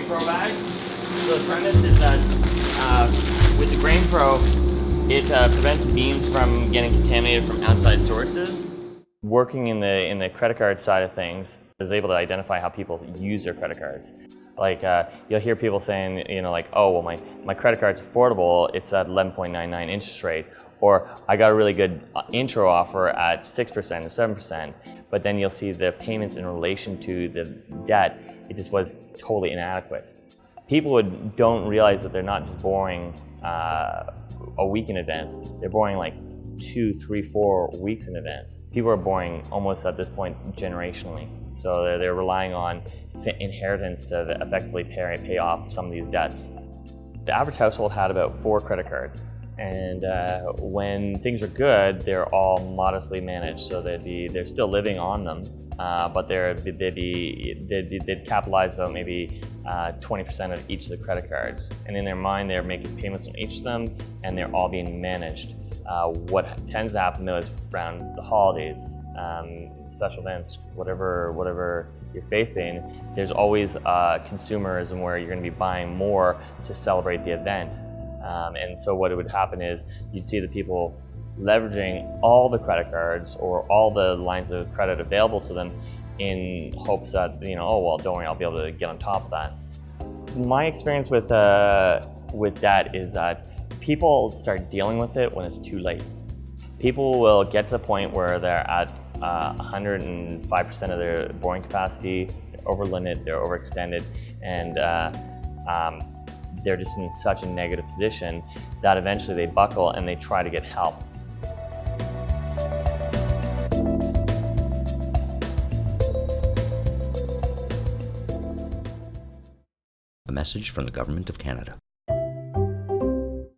Pro bags. So the premise is that with the Grain Pro, it prevents beans from getting contaminated from outside sources. Working in the credit card side of things is able to identify how people use their credit cards. Like you'll hear people saying, like, oh, well, my credit card's affordable, it's at 11.99 interest rate, or I got a really good intro offer at 6% or 7%, but then you'll see the payments in relation to the debt, it just was totally inadequate. People don't realize that they're not just borrowing a week in advance, they're borrowing like 2, 3, 4 weeks in advance. People are borrowing almost at this point generationally. So they're relying on inheritance to effectively pay off some of these debts. The average household had about 4 credit cards. And when things are good, they're all modestly managed. So they're still living on them, but they'd capitalize about maybe 20% of each of the credit cards. And in their mind, they're making payments on each of them, and they're all being managed. What tends to happen though is around the holidays, special events, whatever your faith being, there's always consumerism where you're going to be buying more to celebrate the event. And so what would happen is you'd see the people leveraging all the credit cards or all the lines of credit available to them in hopes that, oh, well, don't worry, I'll be able to get on top of that. My experience with that is that people start dealing with it when it's too late. People will get to the point where they're at 105% of their borrowing capacity, they're over-limited, they're overextended, and they're just in such a negative position that eventually they buckle and they try to get help. A message from the Government of Canada.